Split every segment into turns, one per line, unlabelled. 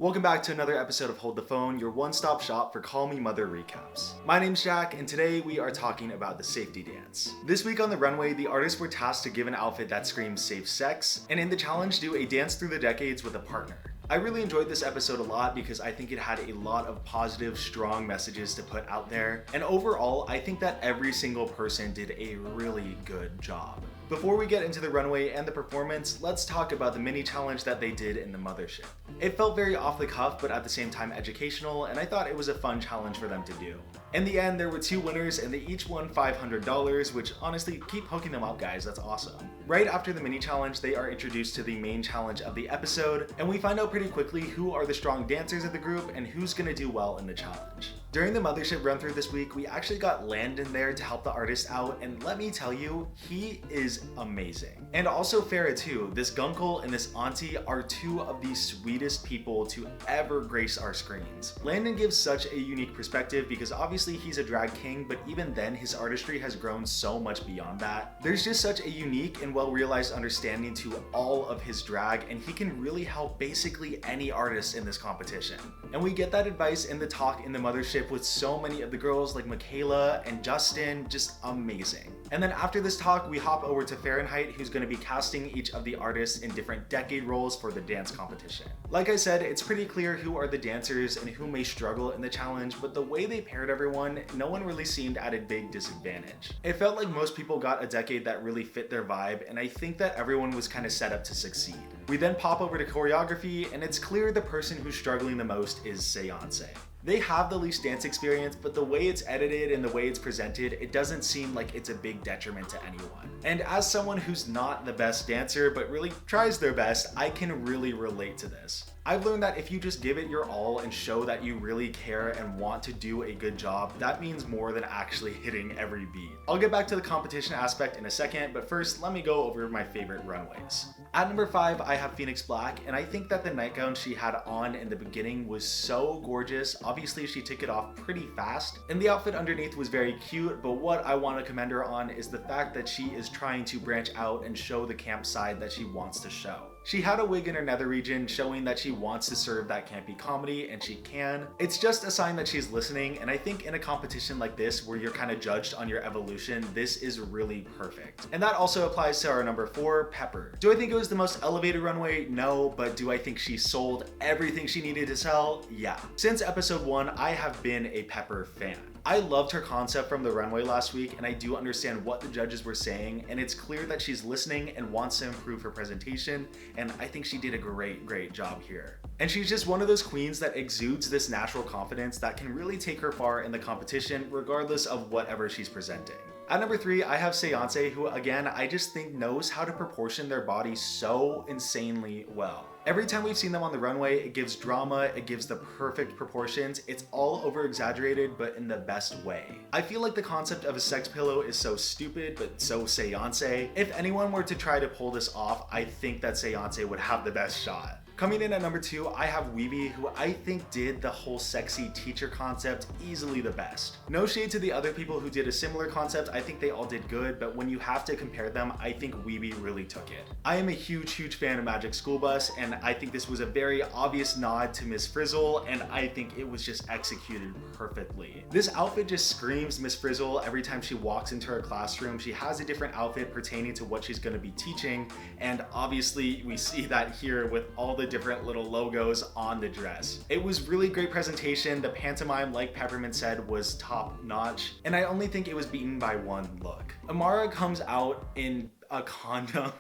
Welcome back to another episode of Hold the Phone, your one-stop shop for Call Me Mother recaps. My name's Jack, and today we are talking about the safety dance. This week on the runway, the artists were tasked to give an outfit that screams safe sex, and in the challenge, do a dance through the decades with a partner. I really enjoyed this episode a lot because I think it had a lot of positive, strong messages to put out there, and overall, I think that every single person did a really good job. Before we get into the runway and the performance, let's talk about the mini challenge that they did in the mothership. It felt very off the cuff, but at the same time educational, and I thought it was a fun challenge for them to do. In the end, there were two winners and they each won $500, which honestly, keep hooking them up guys, that's awesome. Right after the mini challenge, they are introduced to the main challenge of the episode, and we find out pretty quickly who are the strong dancers of the group and who's gonna do well in the challenge. During the mothership run through this week, we actually got Landon there to help the artist out, and let me tell you, he is amazing. And also Farah too. This Gunkle and this Auntie are two of the sweetest people to ever grace our screens. Landon gives such a unique perspective because obviously he's a drag king, but even then his artistry has grown so much beyond that. There's just such a unique and well-realized understanding to all of his drag, and he can really help basically any artist in this competition. And we get that advice in the talk in the mothership with so many of the girls like Michaela and Justin, just amazing. And then after this talk, we hop over to Fahrenheit, who's going to be casting each of the artists in different decade roles for the dance competition. Like I said, it's pretty clear who are the dancers and who may struggle in the challenge, but the way they paired everyone, no one really seemed at a big disadvantage. It felt like most people got a decade that really fit their vibe, and I think that everyone was kind of set up to succeed. We then pop over to choreography, and it's clear the person who's struggling the most is Seance. They have the least dance experience, but the way it's edited and the way it's presented, it doesn't seem like it's a big detriment to anyone. And as someone who's not the best dancer, but really tries their best, I can really relate to this. I've learned that if you just give it your all and show that you really care and want to do a good job, that means more than actually hitting every beat. I'll get back to the competition aspect in a second, but first let me go over my favorite runways. At number 5, I have Phoenix Black, and I think that the nightgown she had on in the beginning was so gorgeous. Obviously she took it off pretty fast, and the outfit underneath was very cute, but what I want to commend her on is the fact that she is trying to branch out and show the camp side that she wants to show. She had a wig in her nether region showing that she wants to serve that campy comedy, and she can. It's just a sign that she's listening, and I think in a competition like this where you're kind of judged on your evolution, this is really perfect. And that also applies to our number 4, Pepper. Do I think it was the most elevated runway? No, but do I think she sold everything she needed to sell? Yeah. Since episode 1, I have been a Pepper fan. I loved her concept from the runway last week, and I do understand what the judges were saying, and it's clear that she's listening and wants to improve her presentation, and I think she did a great job here. And she's just one of those queens that exudes this natural confidence that can really take her far in the competition regardless of whatever she's presenting. At number 3, I have Seance, who again, I just think knows how to proportion their body so insanely well. Every time we've seen them on the runway, it gives drama, it gives the perfect proportions, it's all over exaggerated, but in the best way. I feel like the concept of a sex pillow is so stupid, but so Seance. If anyone were to try to pull this off, I think that Seance would have the best shot. Coming in at number 2, I have Weeby, who I think did the whole sexy teacher concept easily the best. No shade to the other people who did a similar concept, I think they all did good, but when you have to compare them, I think Weeby really took it. I am a huge fan of Magic School Bus, and I think this was a very obvious nod to Miss Frizzle, and I think it was just executed perfectly. This outfit just screams Miss Frizzle every time she walks into her classroom. She has a different outfit pertaining to what she's going to be teaching, and obviously we see that here with all the different little logos on the dress. It was really great presentation. The pantomime, like Peppermint said, was top notch, and I only think it was beaten by one look. Amara comes out in a condom.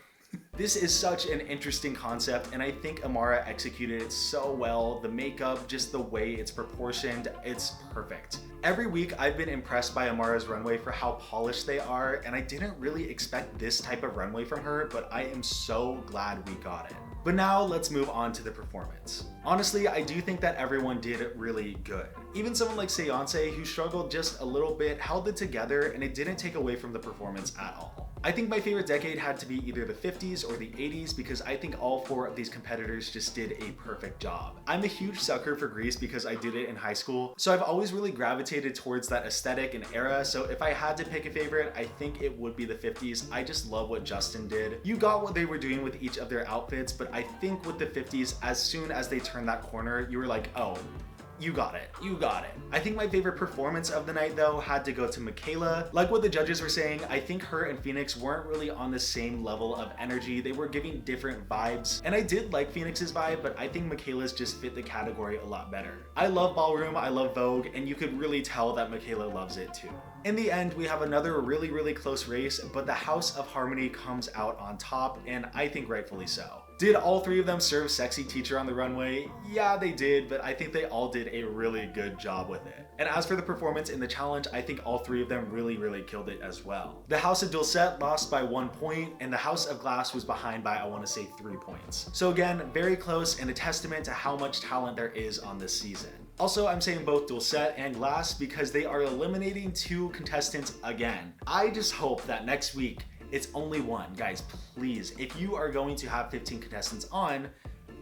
This is such an interesting concept, and I think Amara executed it so well. The makeup, just the way it's proportioned, it's perfect. Every week I've been impressed by Amara's runway for how polished they are, and I didn't really expect this type of runway from her, but I am so glad we got it. But now let's move on to the performance. Honestly, I do think that everyone did really good. Even someone like Seance, who struggled just a little bit, held it together, and it didn't take away from the performance at all. I think my favorite decade had to be either the 50s or the 80s because I think all 4 of these competitors just did a perfect job. I'm a huge sucker for Grease because I did it in high school, so I've always really gravitated towards that aesthetic and era, so if I had to pick a favorite, I think it would be the 50s. I just love what Justin did. You got what they were doing with each of their outfits, but I think with the 50s, as soon as they turned that corner, you were like, oh, you got it. You got it. I think my favorite performance of the night though had to go to Michaela. Like what the judges were saying, I think her and Phoenix weren't really on the same level of energy. They were giving different vibes. And I did like Phoenix's vibe, but I think Michaela's just fit the category a lot better. I love ballroom, I love Vogue, and you could really tell that Michaela loves it too. In the end, we have another really close race, but the House of Harmony comes out on top, and I think rightfully so. Did all three of them serve sexy teacher on the runway? Yeah, they did, but I think they all did a really good job with it. And as for the performance in the challenge, I think all three of them really killed it as well. The House of Dulcet lost by 1 point, and the House of Glass was behind by, I want to say, 3 points. So again, very close and a testament to how much talent there is on this season. Also, I'm saying both Dulcet and Glass because they are eliminating 2 contestants again. I just hope that next week it's only 1. Guys, please, if you are going to have 15 contestants on,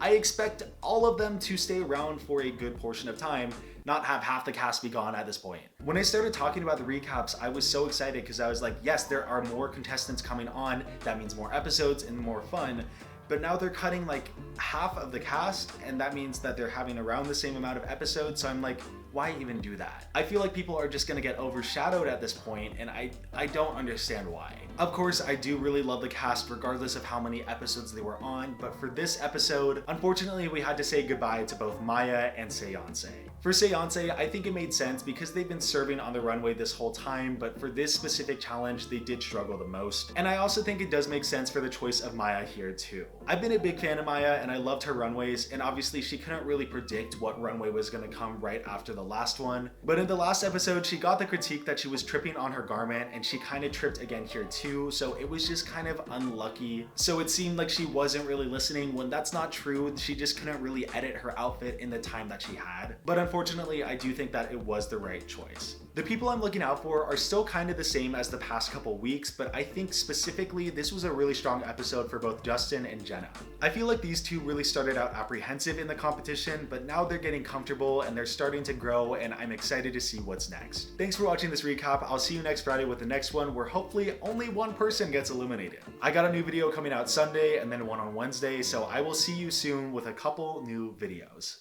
I expect all of them to stay around for a good portion of time, not have half the cast be gone at this point. When I started talking about the recaps, I was so excited because I was like, yes, there are more contestants coming on. That means more episodes and more fun. But now they're cutting like half of the cast, and that means that they're having around the same amount of episodes. So I'm like, why even do that? I feel like people are just gonna get overshadowed at this point, and I don't understand why. Of course, I do really love the cast regardless of how many episodes they were on, but for this episode, unfortunately, we had to say goodbye to both Maya and Seonse. For Seonse, I think it made sense because they've been serving on the runway this whole time, but for this specific challenge, they did struggle the most. And I also think it does make sense for the choice of Maya here too. I've been a big fan of Maya and I loved her runways, and obviously she couldn't really predict what runway was gonna come right after the last one. But in the last episode, she got the critique that she was tripping on her garment, and she kind of tripped again here too, so it was just kind of unlucky. So it seemed like she wasn't really listening when that's not true. She just couldn't really edit her outfit in the time that she had. But unfortunately, I do think that it was the right choice. The people I'm looking out for are still kind of the same as the past couple weeks, but I think specifically this was a really strong episode for both Justin and Jenna. I feel like these two really started out apprehensive in the competition, but now they're getting comfortable and they're starting to grow, and I'm excited to see what's next. Thanks for watching this recap. I'll see you next Friday with the next one where hopefully only one person gets eliminated. I got a new video coming out Sunday and then one on Wednesday, so I will see you soon with a couple new videos.